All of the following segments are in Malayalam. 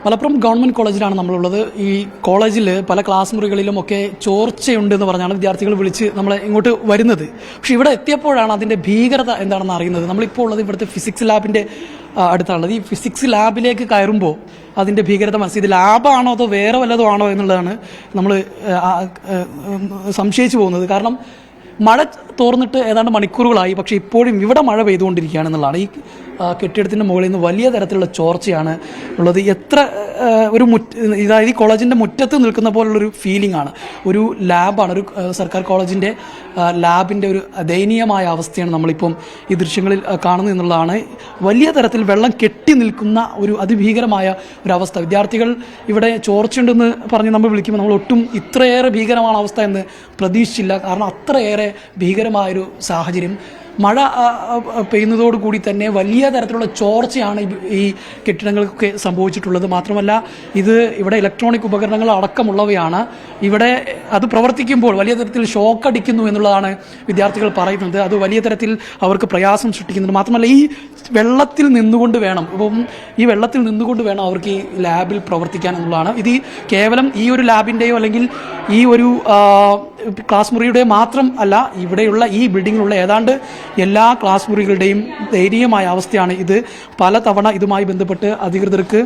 മലപ്പുറം ഗവൺമെന്റ് കോളേജിലാണ് നമ്മളുള്ളത്. ഈ കോളേജിൽ പല ക്ലാസ് മുറികളിലുമൊക്കെ ചോർച്ചയുണ്ട് എന്ന് പറഞ്ഞാണ് വിദ്യാർത്ഥികൾ വിളിച്ച് നമ്മളെ ഇങ്ങോട്ട് വരുന്നത്. പക്ഷെ ഇവിടെ എത്തിയപ്പോഴാണ് അതിന്റെ ഭീകരത എന്താണെന്ന് അറിയുന്നത്. നമ്മളിപ്പോൾ ഉള്ളത് ഇവിടുത്തെ ഫിസിക്സ് ലാബിന്റെ അടുത്താണുള്ളത്. ഈ ഫിസിക്സ് ലാബിലേക്ക് കയറുമ്പോൾ അതിന്റെ ഭീകരത മനസ്സിൽ ഇത് ലാബാണോ അതോ വേറെ വല്ലതും ആണോ എന്നുള്ളതാണ് നമ്മൾ സംശയിച്ചു പോകുന്നത്. കാരണം മഴ തോർന്നിട്ട് ഏതാണ്ട് മണിക്കൂറുകളായി, പക്ഷേ ഇപ്പോഴും ഇവിടെ മഴ പെയ്തുകൊണ്ടിരിക്കുകയാണെന്നുള്ളതാണ്. ഈ കെട്ടിടത്തിൻ്റെ മുകളിൽ നിന്ന് വലിയ തരത്തിലുള്ള ചോർച്ചയാണ് ഉള്ളത്. എത്ര ഇതായത് ഈ കോളേജിൻ്റെ മുറ്റത്ത് നിൽക്കുന്ന പോലുള്ളൊരു ഫീലിംഗ് ആണ്. ഒരു ലാബാണ്, ഒരു സർക്കാർ കോളേജിൻ്റെ ലാബിൻ്റെ ഒരു ദയനീയമായ അവസ്ഥയാണ് നമ്മളിപ്പം ഈ ദൃശ്യങ്ങളിൽ കാണുന്നത് എന്നുള്ളതാണ്. വലിയ തരത്തിൽ വെള്ളം കെട്ടി നിൽക്കുന്ന ഒരു അതിഭീകരമായ ഒരവസ്ഥ. വിദ്യാർത്ഥികൾ ഇവിടെ ചോർച്ചയുണ്ടെന്ന് പറഞ്ഞ് നമ്മൾ വിളിക്കുമ്പോൾ നമ്മൾ ഒട്ടും ഇത്രയേറെ ഭീകരமான അവസ്ഥ എന്ന് പ്രതീക്ഷിച്ചില്ല. കാരണം അത്രയേറെ ഭീകരമായൊരു സാഹചര്യം. മഴ പെയ്യുന്നതോടുകൂടി തന്നെ വലിയ തരത്തിലുള്ള ചോർച്ചയാണ് ഈ കെട്ടിടങ്ങൾക്കൊക്കെ സംഭവിച്ചിട്ടുള്ളത്. മാത്രമല്ല ഇവിടെ ഇലക്ട്രോണിക് ഉപകരണങ്ങൾ അടക്കമുള്ളവയാണ്. ഇവിടെ അത് പ്രവർത്തിക്കുമ്പോൾ വലിയ തരത്തിൽ ഷോക്ക് അടിക്കുന്നു എന്നുള്ളതാണ് വിദ്യാർത്ഥികൾ പറയുന്നത്. അത് വലിയ തരത്തിൽ അവർക്ക് പ്രയാസം സൃഷ്ടിക്കുന്നുണ്ട്. മാത്രമല്ല ഈ വെള്ളത്തിൽ നിന്നുകൊണ്ട് വേണം അവർക്ക് ഈ ലാബിൽ പ്രവർത്തിക്കാൻ എന്നുള്ളതാണ്. ഇത് കേവലം ഈ ഒരു ലാബിൻ്റെയോ അല്ലെങ്കിൽ ഈ ഒരു ക്ലാസ് മുറിയുടെ മാത്രം അല്ല, ഇവിടെയുള്ള ഈ ബിൽഡിങ്ങിലുള്ള ഏതാണ്ട് എല്ലാ ക്ലാസ് മുറികളുടെയും ദയനീയമായ അവസ്ഥയാണ് ഇത്. പലതവണ ഇതുമായി ബന്ധപ്പെട്ട് അധികൃതർക്ക്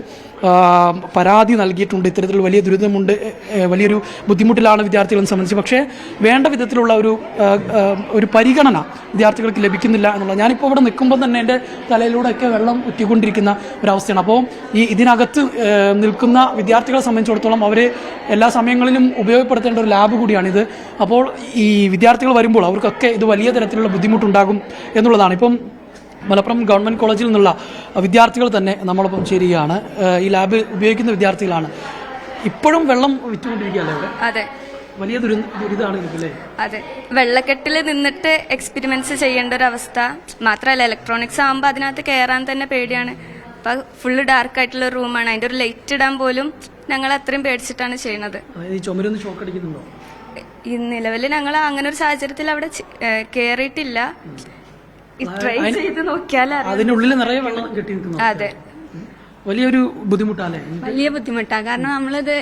പരാതി നൽകിയിട്ടുണ്ട്. ഇത്തരത്തിൽ വലിയ ദുരിതമുണ്ട്, വലിയൊരു ബുദ്ധിമുട്ടിലാണ് വിദ്യാർത്ഥികളെ സംബന്ധിച്ച്. പക്ഷേ വേണ്ട വിധത്തിലുള്ള ഒരു പരിഗണന വിദ്യാർത്ഥികൾക്ക് ലഭിക്കുന്നില്ല എന്നുള്ളത്. ഞാനിപ്പോൾ ഇവിടെ നിൽക്കുമ്പോൾ തന്നെ എൻ്റെ തലയിലൂടെയൊക്കെ വെള്ളം ഉറ്റിക്കൊണ്ടിരിക്കുന്ന ഒരവസ്ഥയാണ്. അപ്പോൾ ഇതിനകത്ത് നിൽക്കുന്ന വിദ്യാർത്ഥികളെ സംബന്ധിച്ചിടത്തോളം അവർ എല്ലാ സമയങ്ങളിലും ഉപയോഗപ്പെടുത്തേണ്ട ഒരു ലാബ് കൂടിയാണിത്. അപ്പോൾ ഈ വിദ്യാർത്ഥികൾ വരുമ്പോൾ അവർക്കൊക്കെ ഇത് വലിയ തരത്തിലുള്ള ബുദ്ധിമുട്ടുണ്ടാകും എന്നുള്ളതാണ്. ഇപ്പം മലപ്പുറം ഗവൺമെൻറ് കോളേജിൽ നിന്നുള്ള വിദ്യാർത്ഥികൾ തന്നെ നമ്മളൊപ്പം ചേരുകയാണ്. ഈ ലാബ് ഉപയോഗിക്കുന്ന വിദ്യാർത്ഥികളാണ്. ഇപ്പോഴും വെള്ളം വിറ്റുകൊണ്ടിരിക്കുകയല്ലേ? അതെ, വലിയ ദുരിതമാണ് ഇതില്ലേ? അതെ, വെള്ളക്കെട്ടിൽ നിന്നിട്ട് എക്സ്പെരിമെന്റ്സ് ചെയ്യേണ്ട ഒരു അവസ്ഥ. മാത്രമല്ല ഇലക്ട്രോണിക്സ് ആകുമ്പോൾ അതിനകത്ത് കയറാൻ തന്നെ പേടിയാണ്. അപ്പൊ ഫുള്ള് ഡാർക്ക് ആയിട്ടുള്ള റൂമാണ്. അതിന്റെ ഒരു ലൈറ്റ് ഇടാൻ പോലും ഞങ്ങൾ അത്രയും പേടിച്ചിട്ടാണ് ചെയ്യുന്നത്. ചുമരൊന്നും ഷോക്ക് അടിക്കുന്നുണ്ടോ? ഈ നിലവിൽ ഞങ്ങൾ അങ്ങനെ ഒരു സാഹചര്യത്തിൽ അവിടെ കയറിയിട്ടില്ല. ട്രൈ ചെയ്ത് നോക്കിയാൽ അതിനുള്ളിൽ നിറയെ വെള്ളം കെട്ടി നിൽക്കുന്നു. അതെ, വലിയൊരു ബുദ്ധിമുട്ടാണ്. വലിയ ബുദ്ധിമുട്ടാണ്. കാരണം നമ്മളിത്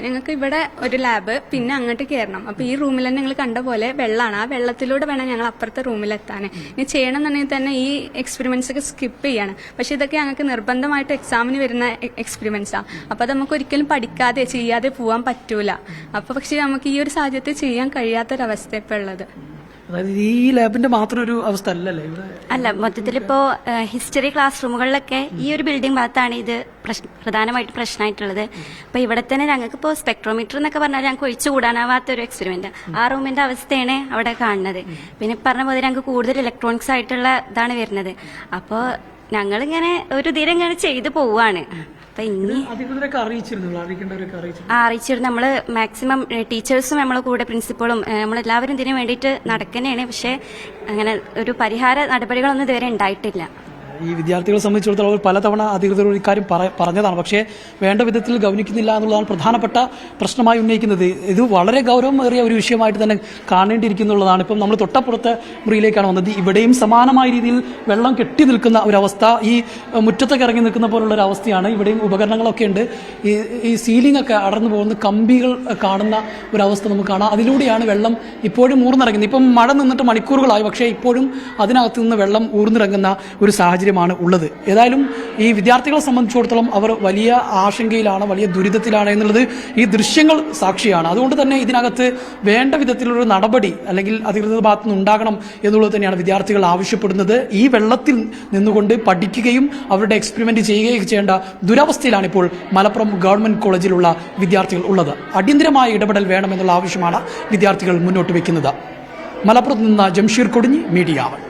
ഞങ്ങൾക്ക് ഇവിടെ ഒരു ലാബ്, പിന്നെ അങ്ങോട്ട് കയറണം. അപ്പൊ ഈ റൂമിൽ തന്നെ നിങ്ങൾ കണ്ട പോലെ വെള്ളമാണ്. ആ വെള്ളത്തിലൂടെ വേണം ഞങ്ങൾ അപ്പുറത്തെ റൂമിലെത്താൻ. ഇനി ചെയ്യണമെന്നുണ്ടെങ്കിൽ തന്നെ ഈ എക്സ്പെരിമെന്റ്സ് ഒക്കെ സ്കിപ്പ് ചെയ്യാണ്. പക്ഷെ ഇതൊക്കെ ഞങ്ങൾക്ക് നിർബന്ധമായിട്ട് എക്സാമിന് വരുന്ന എക്സ്പെരിമെന്റ്സാണ്. അപ്പൊ അത് നമുക്ക് ഒരിക്കലും പഠിക്കാതെ ചെയ്യാതെ പോകാൻ പറ്റൂല. അപ്പൊ പക്ഷെ നമുക്ക് ഈ ഒരു സാഹചര്യത്തിൽ ചെയ്യാൻ കഴിയാത്തൊരവസ്ഥ ഇപ്പൊ ഉള്ളത്. അതായത് ഈ ലാബിന്റെ മാത്രം ഒരു അവസ്ഥ അല്ലല്ലേ ഇവിടെ? അല്ല, മൊത്തത്തിലിപ്പോ ഹിസ്റ്ററി ക്ലാസ് റൂമുകളിലൊക്കെ ഈ ഒരു ബിൽഡിംഗ് ഭാഗത്താണ് ഇത് പ്രധാനമായിട്ട് പ്രശ്നമായിട്ടുള്ളത്. അപ്പൊ ഇവിടെ തന്നെ ഞങ്ങൾക്ക് ഇപ്പോൾ സ്പെക്ട്രോമീറ്റർ എന്നൊക്കെ പറഞ്ഞാൽ ഞങ്ങൾക്ക് ഒഴിച്ചുകൂടാനാവാത്ത ഒരു എക്സ്പെരിമെന്റ്. ആ റൂമിന്റെ അവസ്ഥയാണ് അവിടെ കാണുന്നത്. പിന്നെ പറഞ്ഞ പോലെ ഞങ്ങൾക്ക് കൂടുതൽ ഇലക്ട്രോണിക്സ് ആയിട്ടുള്ള ഇതാണ് വരുന്നത്. അപ്പോൾ ഞങ്ങളിങ്ങനെ ഒരു തീരെ ഇങ്ങനെ ചെയ്തു പോവാണ്. അറിയിച്ചിരുന്നു. നമ്മള് മാക്സിമം ടീച്ചേഴ്സും നമ്മളെ കൂടെ പ്രിൻസിപ്പളും നമ്മളെല്ലാവരും ഇതിനു വേണ്ടിയിട്ട് നടക്കുന്നതാണ്. പക്ഷെ അങ്ങനെ ഒരു പരിഹാര നടപടികളൊന്നും ഇതുവരെ ഉണ്ടായിട്ടില്ല. ഈ വിദ്യാർത്ഥികളെ സംബന്ധിച്ചിടത്തോളം അവർ പലതവണ അധികൃതർ ഇക്കാര്യം പറഞ്ഞതാണ്. പക്ഷേ വേണ്ട വിധത്തിൽ ഗൗനിക്കുന്നില്ല എന്നുള്ളതാണ് പ്രധാനപ്പെട്ട പ്രശ്നമായി ഉന്നയിക്കുന്നത്. ഇത് വളരെ ഗൗരവമേറിയ ഒരു വിഷയമായിട്ട് തന്നെ കാണേണ്ടിയിരിക്കുന്നുള്ളതാണ്. ഇപ്പം നമ്മൾ തൊട്ടപ്പുറത്തെ മുറിയിലേക്കാണ് വന്നത്. ഇവിടെയും സമാനമായ രീതിയിൽ വെള്ളം കെട്ടി നിൽക്കുന്ന ഒരവസ്ഥ, ഈ മുറ്റത്തൊക്കെ ഇറങ്ങി നിൽക്കുന്ന പോലുള്ള ഒരു അവസ്ഥയാണ്. ഇവിടെയും ഉപകരണങ്ങളൊക്കെ ഉണ്ട്. ഈ സീലിംഗ് ഒക്കെ അടർന്നു പോകുന്ന കമ്പികൾ കാണുന്ന ഒരവസ്ഥ നമുക്ക് കാണാം. അതിലൂടെയാണ് വെള്ളം ഇപ്പോഴും ഊർന്നിറങ്ങുന്നത്. ഇപ്പം മഴ നിന്നിട്ട് മണിക്കൂറുകളായി, പക്ഷേ ഇപ്പോഴും അതിനകത്ത് നിന്ന് വെള്ളം ഊർന്നിറങ്ങുന്ന ഒരു സാഹചര്യം ഉള്ളത്. ഏതായാലും ഈ വിദ്യാർത്ഥികളെ സംബന്ധിച്ചിടത്തോളം അവർ വലിയ ആശങ്കയിലാണ്, വലിയ ദുരിതത്തിലാണ് എന്നുള്ളത് ഈ ദൃശ്യങ്ങൾ സാക്ഷിയാണ്. അതുകൊണ്ട് തന്നെ ഇതിനകത്ത് വേണ്ട വിധത്തിലൊരു നടപടി അല്ലെങ്കിൽ അധികൃതരുടെ ഭാഗത്തു നിന്ന് ഉണ്ടാകണം എന്നുള്ളത് തന്നെയാണ് വിദ്യാർത്ഥികൾ ആവശ്യപ്പെടുന്നത്. ഈ വെള്ളത്തിൽ നിന്നുകൊണ്ട് പഠിക്കുകയും അവരുടെ എക്സ്പെരിമെന്റ് ചെയ്യുകയും ചെയ്യേണ്ട ദുരവസ്ഥയിലാണ് ഇപ്പോൾ മലപ്പുറം ഗവൺമെന്റ് കോളേജിലുള്ള വിദ്യാർത്ഥികൾ ഉള്ളത്. അടിയന്തരമായ ഇടപെടൽ വേണമെന്നുള്ള ആവശ്യമാണ് വിദ്യാർത്ഥികൾ മുന്നോട്ട് വയ്ക്കുന്നത്. മലപ്പുറത്ത് നിന്ന് ജംഷീർ കൊടിഞ്ഞി, മീഡിയ 1.